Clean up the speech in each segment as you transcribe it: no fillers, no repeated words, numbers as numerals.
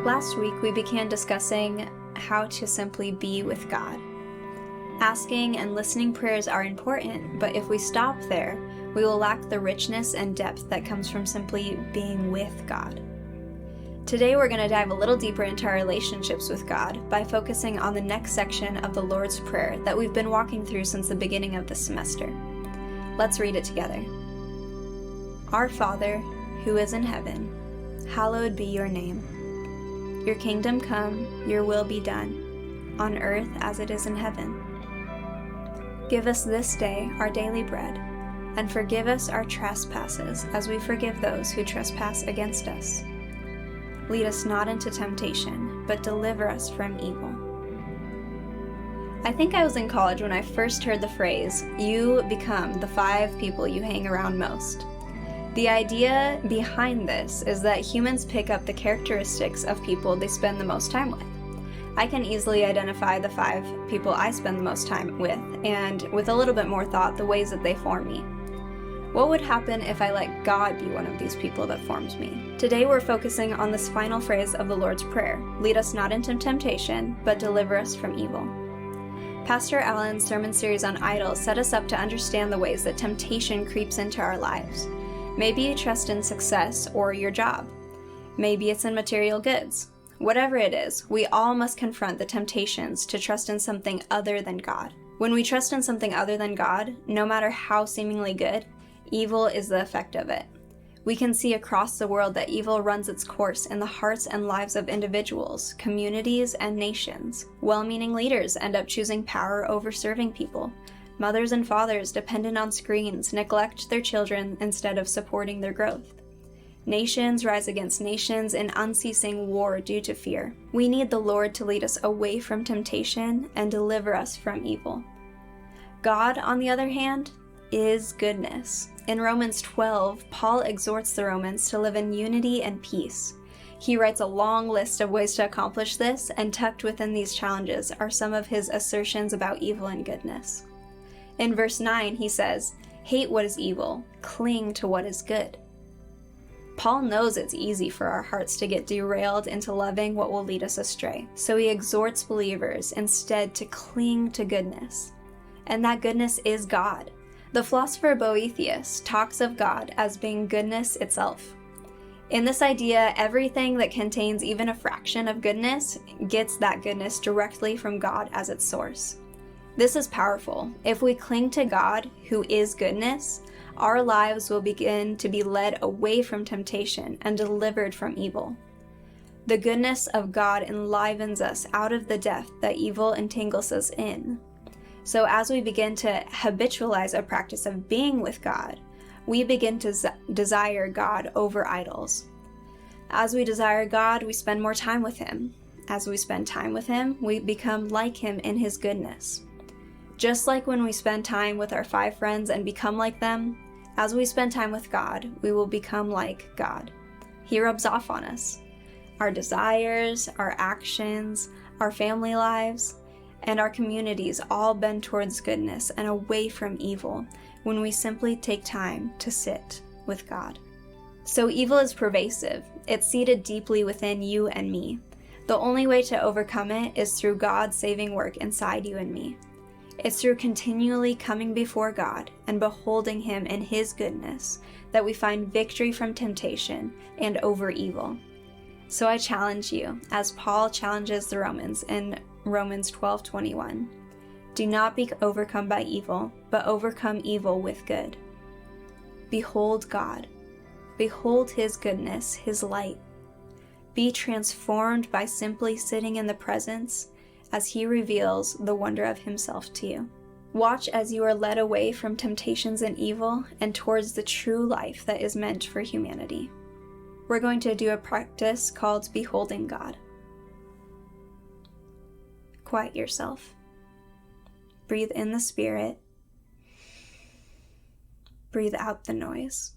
Last week, we began discussing how to simply be with God. Asking and listening prayers are important, but if we stop there, we will lack the richness and depth that comes from simply being with God. Today, we're going to dive a little deeper into our relationships with God by focusing on the next section of the Lord's Prayer that we've been walking through since the beginning of the semester. Let's read it together. Our Father, who is in heaven, hallowed be your name. Your kingdom come, your will be done, on earth as it is in heaven. Give us this day our daily bread, and forgive us our trespasses as we forgive those who trespass against us. Lead us not into temptation, but deliver us from evil. I think I was in college when I first heard the phrase, you become the 5 people you hang around most. The idea behind this is that humans pick up the characteristics of people they spend the most time with. I can easily identify the 5 people I spend the most time with, and with a little bit more thought, the ways that they form me. What would happen if I let God be one of these people that forms me? Today we're focusing on this final phrase of the Lord's Prayer, lead us not into temptation, but deliver us from evil. Pastor Allen's sermon series on idols set us up to understand the ways that temptation creeps into our lives. Maybe you trust in success or your job. Maybe it's in material goods. Whatever it is, we all must confront the temptations to trust in something other than God. When we trust in something other than God, no matter how seemingly good, evil is the effect of it. We can see across the world that evil runs its course in the hearts and lives of individuals, communities, and nations. Well-meaning leaders end up choosing power over serving people. Mothers and fathers dependent on screens neglect their children instead of supporting their growth. Nations rise against nations in unceasing war due to fear. We need the Lord to lead us away from temptation and deliver us from evil. God, on the other hand, is goodness. In Romans 12, Paul exhorts the Romans to live in unity and peace. He writes a long list of ways to accomplish this, and tucked within these challenges are some of his assertions about evil and goodness. In verse 9, he says, hate what is evil, cling to what is good. Paul knows it's easy for our hearts to get derailed into loving what will lead us astray, so he exhorts believers instead to cling to goodness. And that goodness is God. The philosopher Boethius talks of God as being goodness itself. In this idea, everything that contains even a fraction of goodness gets that goodness directly from God as its source. This is powerful. If we cling to God, who is goodness, our lives will begin to be led away from temptation and delivered from evil. The goodness of God enlivens us out of the depth that evil entangles us in. So as we begin to habitualize a practice of being with God, we begin to desire God over idols. As we desire God, we spend more time with Him. As we spend time with Him, we become like Him in His goodness. Just like when we spend time with our 5 friends and become like them, as we spend time with God, we will become like God. He rubs off on us. Our desires, our actions, our family lives, and our communities all bend towards goodness and away from evil when we simply take time to sit with God. So evil is pervasive. It's seated deeply within you and me. The only way to overcome it is through God's saving work inside you and me. It's through continually coming before God and beholding Him in His goodness that we find victory from temptation and over evil. So I challenge you, as Paul challenges the Romans in Romans 12:21, do not be overcome by evil, but overcome evil with good. Behold God. Behold His goodness, His light. Be transformed by simply sitting in the presence as He reveals the wonder of Himself to you. Watch as you are led away from temptations and evil and towards the true life that is meant for humanity. We're going to do a practice called Beholding God. Quiet yourself. Breathe in the Spirit. Breathe out the noise.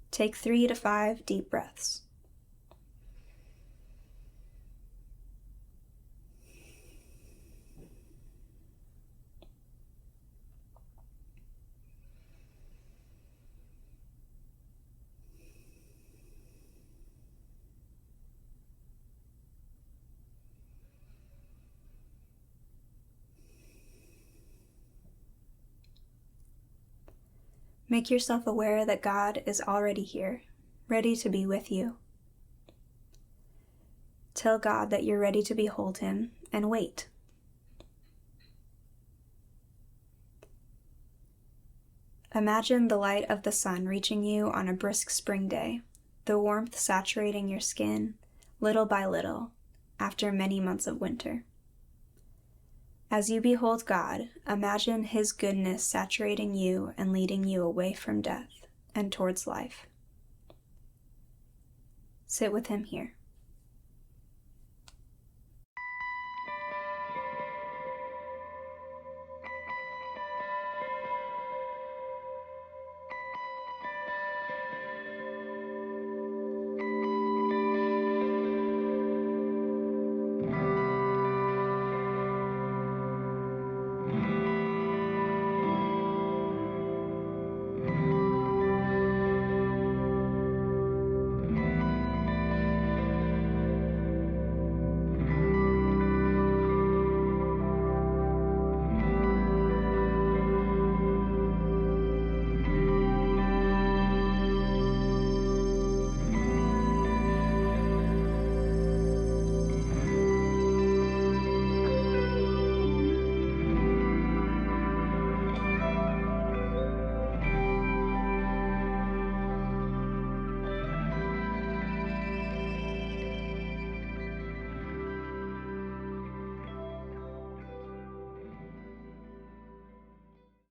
Take 3 to 5 deep breaths. Make yourself aware that God is already here, ready to be with you. Tell God that you're ready to behold Him, and wait. Imagine the light of the sun reaching you on a brisk spring day, the warmth saturating your skin, little by little, after many months of winter. As you behold God, imagine His goodness saturating you and leading you away from death and towards life. Sit with Him here.